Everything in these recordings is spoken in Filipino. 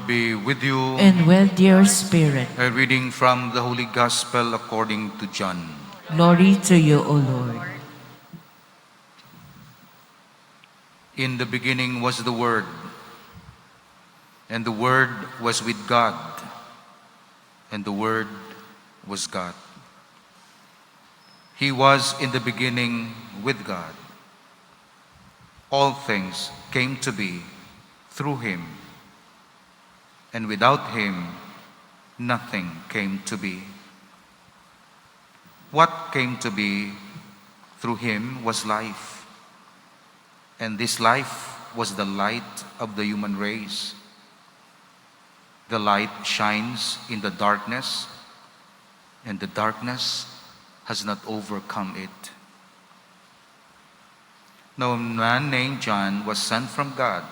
be with you. And with your spirit. A reading from the Holy Gospel according to John. Glory to you, O Lord. In the beginning was the Word, and the Word was with God, and the Word was God. He was in the beginning with God. All things came to be through Him, and without Him nothing came to be. What came to be through Him was life, and this life was the light of the human race. The light shines in the darkness, and the darkness has not overcome it. Now a man named John was sent from God.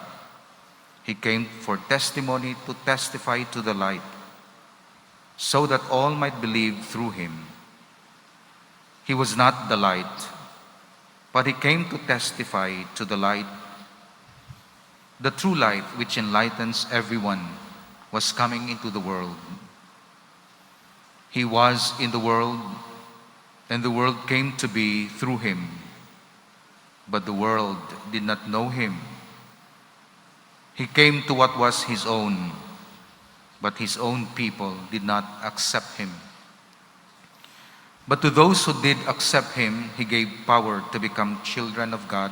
He came for testimony to testify to the light, so that all might believe through him. He was not the light, but he came to testify to the light. The true light which enlightens everyone was coming into the world. He was in the world, and the world came to be through him, but the world did not know him. He came to what was his own, but his own people did not accept him. But to those who did accept him, he gave power to become children of God,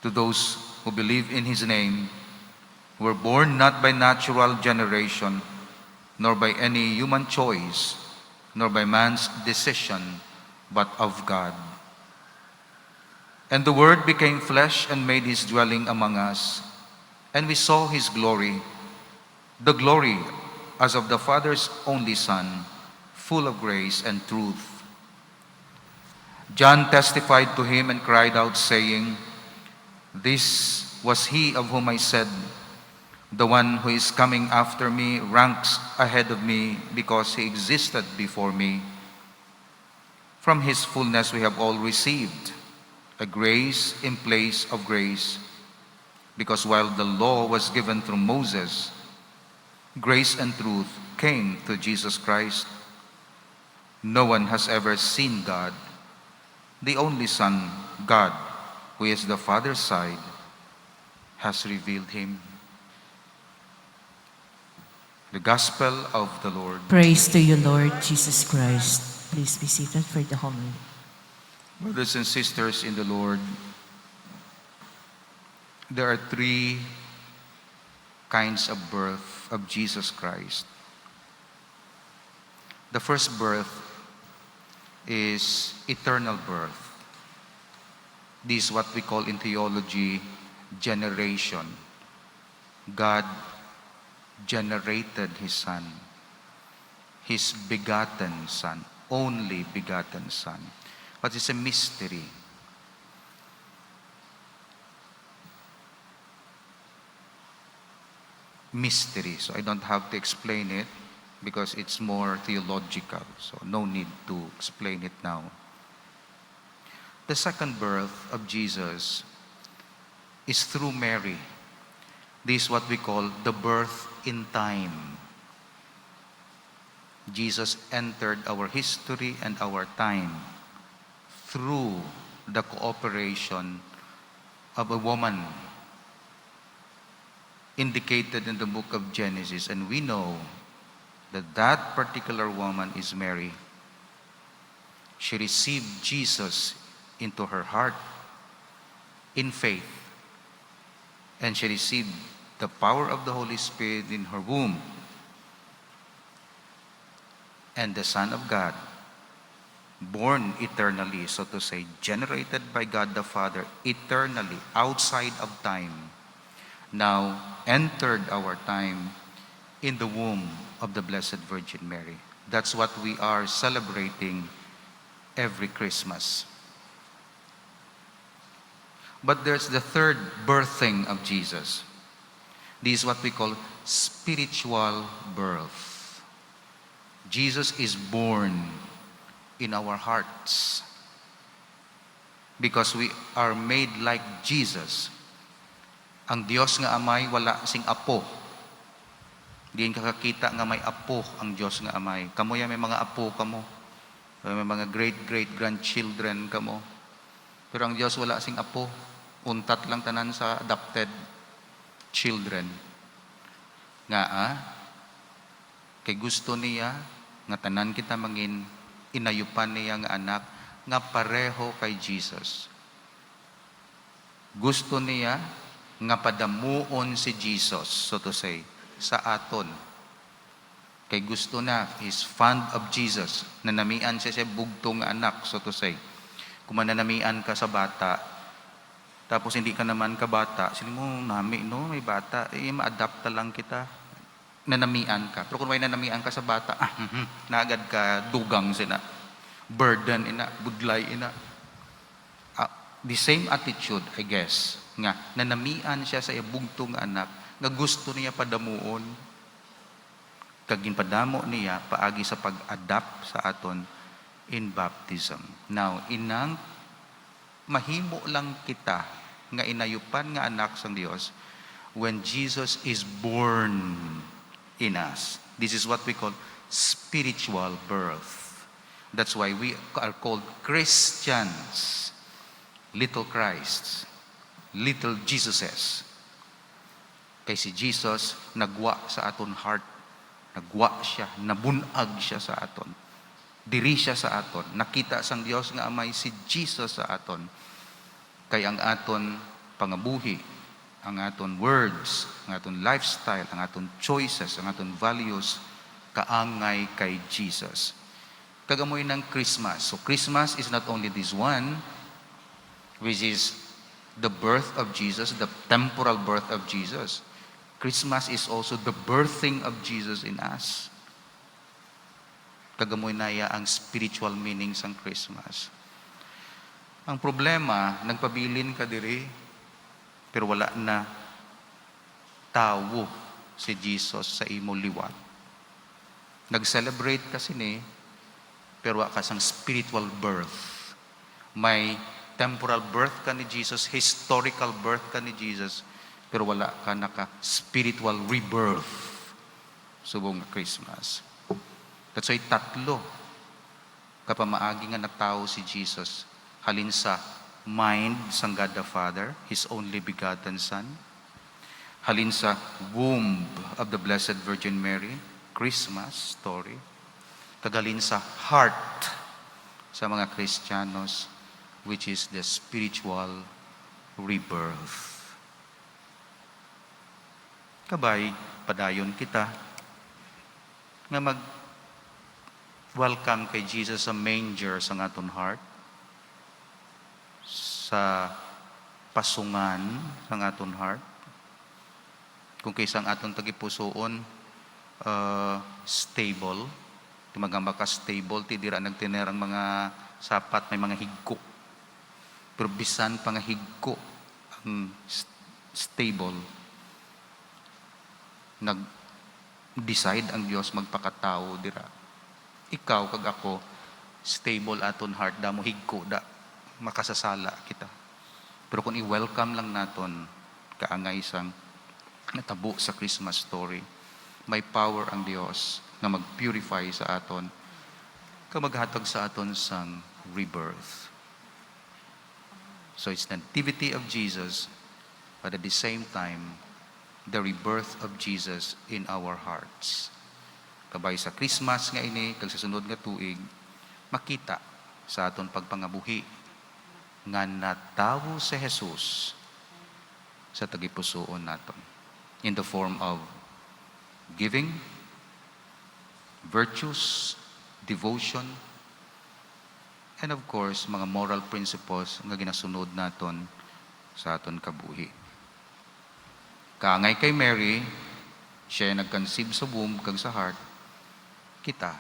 to those who believe in his name, who were born not by natural generation, nor by any human choice, nor by man's decision, but of God. And the Word became flesh and made his dwelling among us, and we saw his glory, the glory as of the Father's only Son, full of grace and truth. John testified to him and cried out, saying, "This was he of whom I said, 'The one who is coming after me ranks ahead of me because he existed before me.' From his fullness we have all received a grace in place of grace, because while the law was given through Moses, grace and truth came through Jesus Christ. No one has ever seen God. The only Son, God, who is the Father's side, has revealed him." The Gospel of the Lord. Praise to you, Lord Jesus Christ. Please be seated for the homily. Brothers and sisters in the Lord, there are three kinds of birth of Jesus Christ. The first birth is eternal birth. This is what we call in theology generation. God generated his Son, his begotten Son, only begotten Son. But it's a mystery. So I don't have to explain it because it's more theological. So no need to explain it now. The second birth of Jesus is through Mary. This is what we call the birth in time. Jesus entered our history and our time through the cooperation of a woman indicated in the book of Genesis. And we know that that particular woman is Mary. She received Jesus into her heart in faith, and she received the power of the Holy Spirit in her womb. And the Son of God, born eternally, so to say, generated by God the Father eternally, outside of time, now entered our time in the womb of the Blessed Virgin Mary. That's what we are celebrating every Christmas. But there's the third birthing of Jesus. This is what we call spiritual birth. Jesus is born in our hearts because we are made like Jesus. Ang Diyos nga Amay wala sing apo, Diin kakakita nga may apo ang Diyos nga amay. Kamo ya may mga apo kamo. May mga great-great-grandchildren kamo. Pero ang Diyos wala sing apo. Untat lang tanan sa adopted children. Nga kay gusto niya nga tanan kita mangin inayupan niya nga anak nga pareho kay Jesus. Gusto niya nga padamuon si Jesus, so to say, sa aton. Kay gusto na, he's fond of Jesus. Nanamian siya bugtong anak, so to say. Kung mananamian ka sa bata, tapos hindi ka naman ka bata, sila mo, nami, no, may bata, ma-adapt lang kita. Nanamian ka. Pero kung may nanamian ka sa bata, naagad ka, dugang sina. Burden ina, budlay ina. The same attitude, I guess, nga nanamian siya sa bugtong anak, nga gusto niya padamuon, kagin padamo niya paagi sa pag-adapt sa aton in baptism. Now, inang mahimo lang kita nga inayupan nga anak sang Dios when Jesus is born in us. This is what we call spiritual birth. That's why we are called Christians, little Christs, little Jesuses. Kay si Jesus nagwa sa aton heart, nagwa siya, nabunag siya sa aton. Diri siya sa aton. Nakita sang Dios nga amay si Jesus sa aton. Kay ang aton pangabuhi, ang aton words, ang aton lifestyle, ang aton choices, ang aton values, kaangay kay Jesus. Kagamoy ng Christmas. So Christmas is not only this one, which is the birth of Jesus, the temporal birth of Jesus. Christmas is also the birthing of Jesus in us. Kagamoy na iya ang spiritual meaning sang Christmas. Ang problema, nagpabilin ka diri, pero wala na tawo si Jesus sa imo liwat. Nag-celebrate kasi ni, pero wala ka sang spiritual birth. May temporal birth ka ni Jesus, historical birth ka ni Jesus, pero wala ka naka-spiritual rebirth subong Christmas. That's why tatlo kapamaagi nga natao si Jesus. Halin sa mind sang God the Father, His only begotten Son. Halin sa womb of the Blessed Virgin Mary, Christmas story. Kagalin sa heart sa mga Kristiyanos, which is the spiritual rebirth. Kabay, padayon kita nga mag-welcome kay Jesus sa manger sa aton heart, sa pasungan sa aton heart. Kung kaysang aton tagipusoon, stable, timagamba ka stable, tidira nagtinerang mga sapat, may mga higko. Pero bisan pang higko ang stable, nag-decide ang Diyos magpakatao dira. Ikaw kag ako stable aton heart, damo higko da makasasala kita. Pero kung i-welcome lang naton kaangay isang natabo sa Christmas story, may power ang Diyos na mag-purify sa aton, ka maghatag sa aton sang rebirth. So it's the nativity of Jesus, but at the same time, the rebirth of Jesus in our hearts. Kabay sa Christmas nga ini, kag sa sunod nga tuig, makita sa aton pagpangabuhi nga natawo si Jesus sa tagipusoon naton in the form of giving, virtues, devotion, and of course, mga moral principles nga ginasunod naton sa aton kabuhi. Kaangay kay Mary, siya nag-conceive sa womb kag sa heart, kita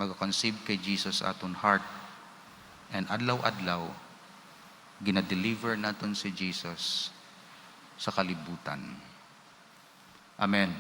mag-conceive kay Jesus aton heart, and adlaw-adlaw gina-deliver naton si Jesus sa kalibutan. Amen.